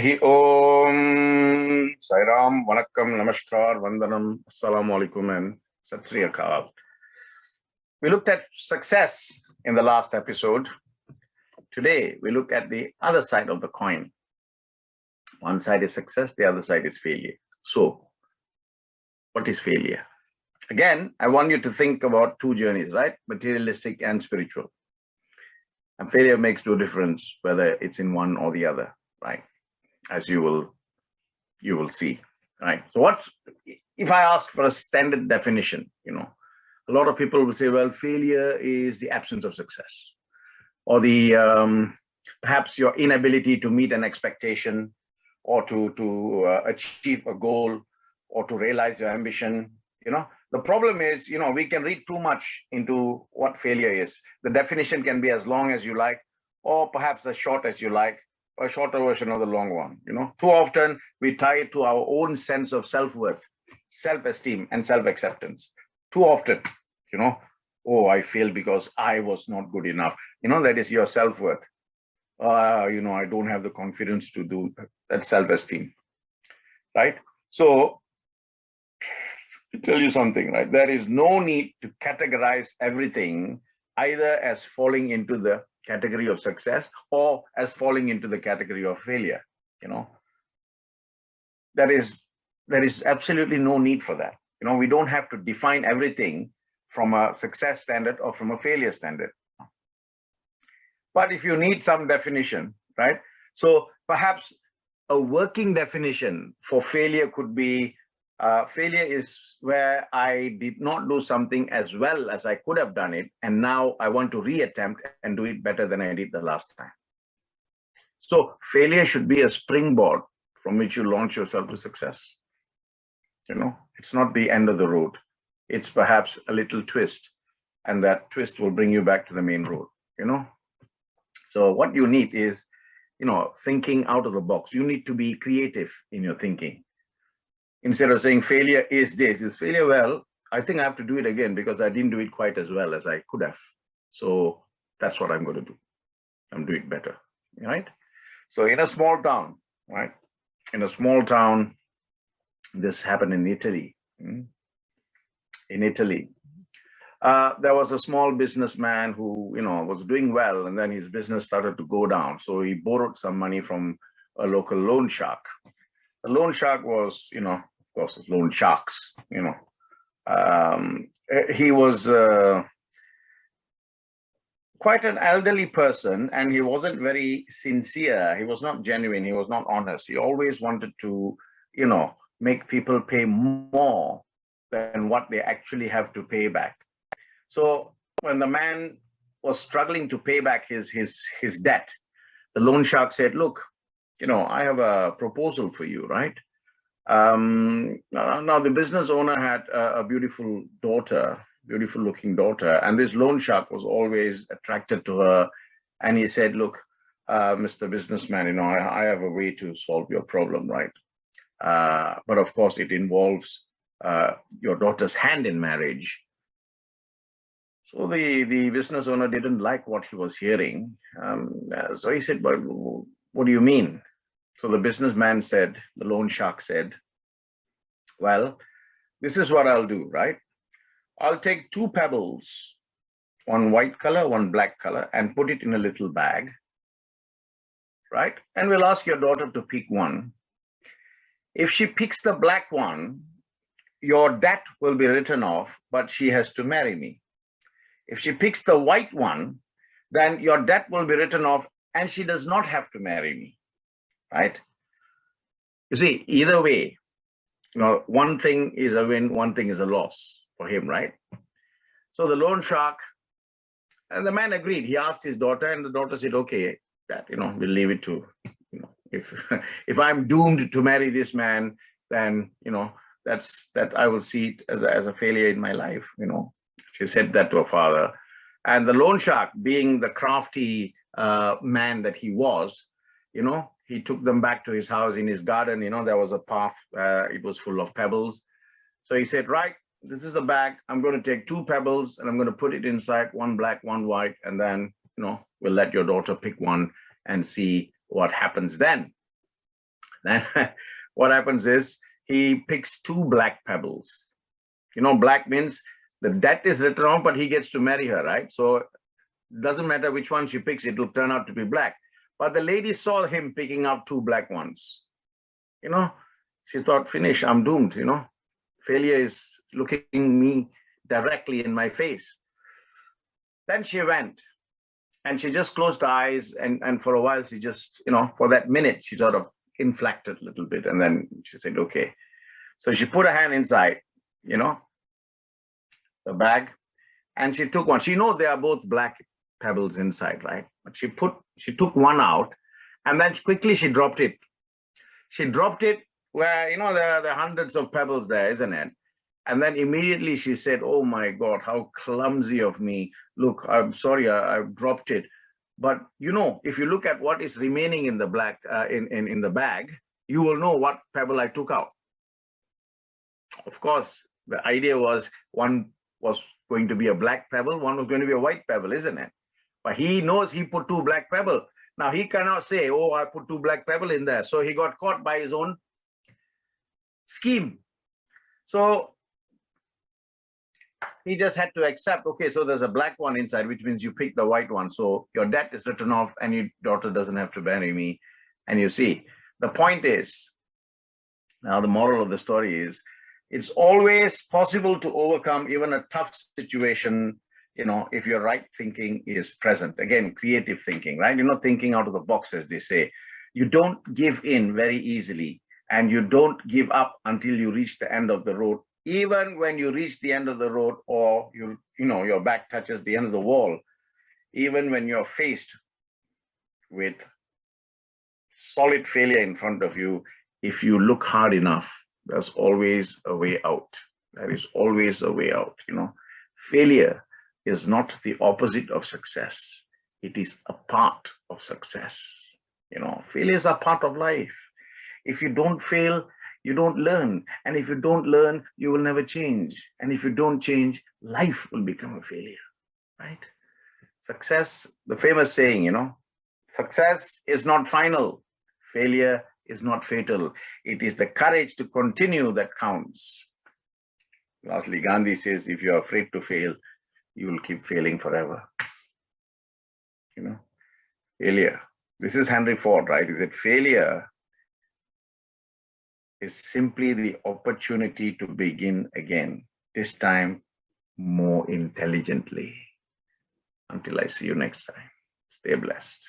Harihi Om, Sai Ram, Vanakkam, Namaskar, Vandanam, Assalamu Alaikum, and Sat Sri Akal. We looked at success in the last episode. Today, we look at the other side of the coin. One side is success, the other side is failure. So, what is failure? Again, I want you to think about two journeys, right? Materialistic and spiritual. And failure makes no difference whether it's in one or the other, right? As you will see, right? So if I ask for a standard definition, a lot of people will say, well, failure is the absence of success, or the perhaps your inability to meet an expectation, or to achieve a goal, or to realize your ambition. The problem is, we can read too much into what failure is. The definition can be as long as you like, or perhaps as short as you like, a shorter version of the long one. Too often we tie it to our own sense of self-worth, self-esteem, and self-acceptance. Too often, oh, I failed because I was not good enough. That is your self-worth. I don't have the confidence to do that, self-esteem, right? So, to tell you something, right? There is no need to categorize everything either as falling into the category of success or as falling into the category of failure. There is absolutely no need for that. We don't have to define everything from a success standard or from a failure standard. But if you need some definition, right? So perhaps a working definition for failure could be, failure is where I did not do something as well as I could have done it, and now I want to reattempt and do it better than I did the last time. So failure should be a springboard from which you launch yourself to success. It's not the end of the road. It's perhaps a little twist, and that twist will bring you back to the main road. So what you need is, thinking out of the box. You need to be creative in your thinking. Instead of saying failure is this, is failure, well, I think I have to do it again because I didn't do it quite as well as I could have. So that's what I'm going to do. I'm doing it better, right? So in a small town, right? In a small town, this happened in Italy. In Italy, there was a small businessman who, was doing well, and then his business started to go down. So he borrowed some money from a local loan shark. The loan shark was, of course, loan sharks, he was quite an elderly person, and he wasn't very sincere. He was not genuine. He was not honest. He always wanted to, make people pay more than what they actually have to pay back. So when the man was struggling to pay back his debt, the loan shark said, look, I have a proposal for you, right? Now the business owner had a beautiful looking daughter, and this loan shark was always attracted to her. And he said, look, Mr. Businessman, I have a way to solve your problem, right? But of course it involves your daughter's hand in marriage. So the business owner didn't like what he was hearing. So he said, but what do you mean? So the businessman said, the loan shark said, well, this is what I'll do, right? I'll take 2 pebbles, one white color, one black color, and put it in a little bag, right? And we'll ask your daughter to pick one. If she picks the black one, your debt will be written off, but she has to marry me. If she picks the white one, then your debt will be written off and she does not have to marry me, right? You see, either way, one thing is a win, one thing is a loss for him, right? So the loan shark, and the man agreed. He asked his daughter, and the daughter said, okay, that, we'll leave it to, if I'm doomed to marry this man, then, that I will see it as a failure in my life, She said that to her father. And the loan shark, being the crafty man that he was, he took them back to his house. In his garden, there was a path, it was full of pebbles. So he said, right, this is the bag. I'm going to take 2 pebbles and I'm going to put it inside, one black, one white, and then, we'll let your daughter pick one and see what happens then. Then what happens is he picks 2 black pebbles. You know, black means the debt is written off, but he gets to marry her, right? So it doesn't matter which one she picks, it will turn out to be black. But the lady saw him picking up 2 black ones. You know, she thought, finish, I'm doomed, you know. Failure is looking me directly in my face. Then she went and she just closed her eyes, and for a while she just, you know, for that minute, she sort of inflected a little bit, and then she said, okay. So she put her hand inside, you know, the bag, and she took one. She knows they are both black pebbles inside, right? But she took one out, and then quickly she dropped it. She dropped it where, you know, there are hundreds of pebbles there, isn't it? And then immediately she said, oh my God, how clumsy of me. Look, I'm sorry, I've dropped it. But, you know, if you look at what is remaining in the black, in the bag, you will know what pebble I took out. Of course, the idea was one was going to be a black pebble, one was going to be a white pebble, isn't it? But he knows he put 2 black pebbles. Now he cannot say, oh, I put 2 black pebbles in there. So he got caught by his own scheme. So he just had to accept, okay, so there's a black one inside, which means you pick the white one. So your debt is written off and your daughter doesn't have to marry me. And you see, the point is, now the moral of the story is, it's always possible to overcome even a tough situation, you know, if your right thinking is present. Again, creative thinking, right? You're not thinking out of the box, as they say. You don't give in very easily, and you don't give up until you reach the end of the road. Even when you reach the end of the road, or you know, your back touches the end of the wall, even when you're faced with solid failure in front of you, if you look hard enough, there's always a way out. There is always a way out, you know. Failure is not the opposite of success. It is a part of success. You know, failures are part of life. If you don't fail, you don't learn. And if you don't learn, you will never change. And if you don't change, life will become a failure, right? Success, the famous saying, you know, success is not final. Failure is not fatal. It is the courage to continue that counts. Lastly, Gandhi says, if you're afraid to fail, you will keep failing forever. You know, failure. This is Henry Ford, right? He said, failure is simply the opportunity to begin again, this time more intelligently. Until I see you next time, stay blessed.